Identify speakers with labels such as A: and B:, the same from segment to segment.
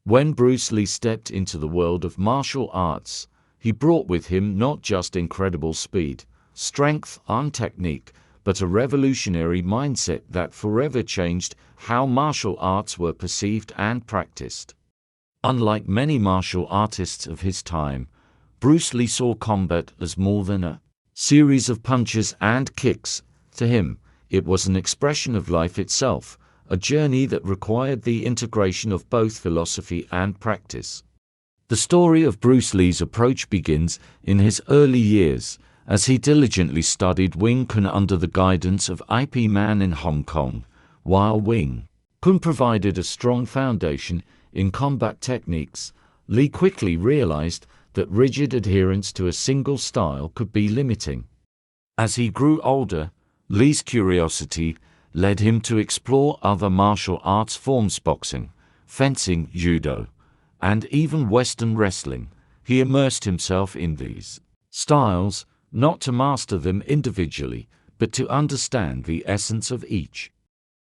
A: When Bruce Lee stepped into the world of martial arts, he brought with him not just incredible speed, strength, and technique, but a revolutionary mindset that forever changed how martial arts were perceived and practiced. Unlike many martial artists of his time, Bruce Lee saw combat as more than a series of punches and kicks. To him, it was an expression of life itself, a journey that required the integration of both philosophy and practice. The story of Bruce Lee's approach begins in his early years, as he diligently studied Wing Chun under the guidance of Ip Man in Hong Kong. While Wing Chun provided a strong foundation in combat techniques, Lee quickly realized that rigid adherence to a single style could be limiting. As he grew older, Lee's curiosity led him to explore other martial arts forms: boxing, fencing, judo, and even Western wrestling. He immersed himself in these styles, not to master them individually, but to understand the essence of each.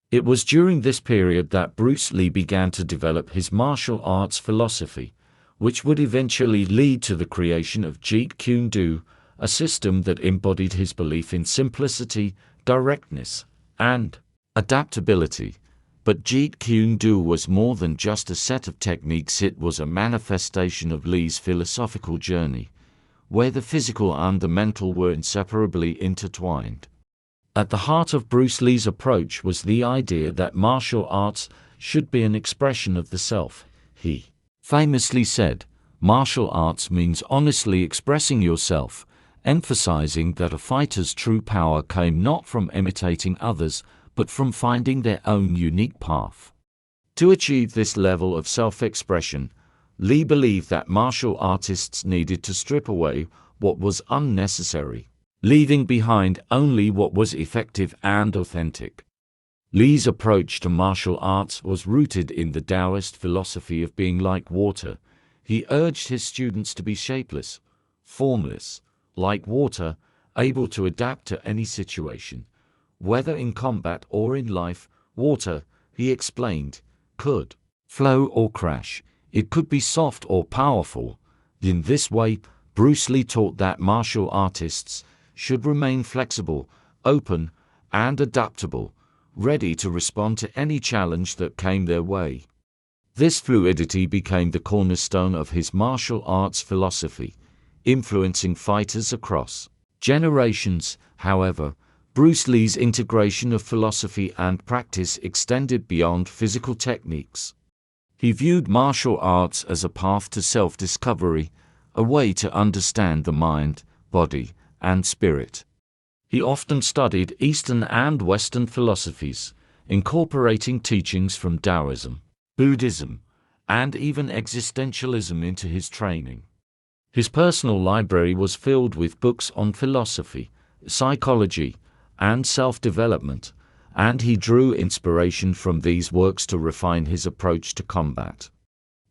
A: It was during this period that Bruce Lee began to develop his martial arts philosophy, which would eventually lead to the creation of Jeet Kune Do, a system that embodied his belief in simplicity, directness, and adaptability. But Jeet Kune Do was more than just a set of techniques. It was a manifestation of Lee's philosophical journey, where the physical and the mental were inseparably intertwined. At the heart of Bruce Lee's approach was the idea that martial arts should be an expression of the self. He famously said, "Martial arts means honestly expressing yourself," emphasizing that a fighter's true power came not from imitating others, but from finding their own unique path. To achieve this level of self-expression, Lee believed that martial artists needed to strip away what was unnecessary, leaving behind only what was effective and authentic. Lee's approach to martial arts was rooted in the Taoist philosophy of being like water. He urged his students to be shapeless, formless, like water, able to adapt to any situation. Whether in combat or in life, water, he explained, could flow or crash. It could be soft or powerful. In this way, Bruce Lee taught that martial artists should remain flexible, open, and adaptable, ready to respond to any challenge that came their way. This fluidity became the cornerstone of his martial arts philosophy, influencing fighters across generations. However, Bruce Lee's integration of philosophy and practice extended beyond physical techniques. He viewed martial arts as a path to self-discovery, a way to understand the mind, body, and spirit. He often studied Eastern and Western philosophies, incorporating teachings from Taoism, Buddhism, and even existentialism into his training. His personal library was filled with books on philosophy, psychology, and self-development, and he drew inspiration from these works to refine his approach to combat.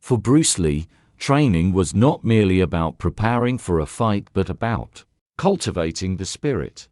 A: For Bruce Lee, training was not merely about preparing for a fight but about cultivating the spirit.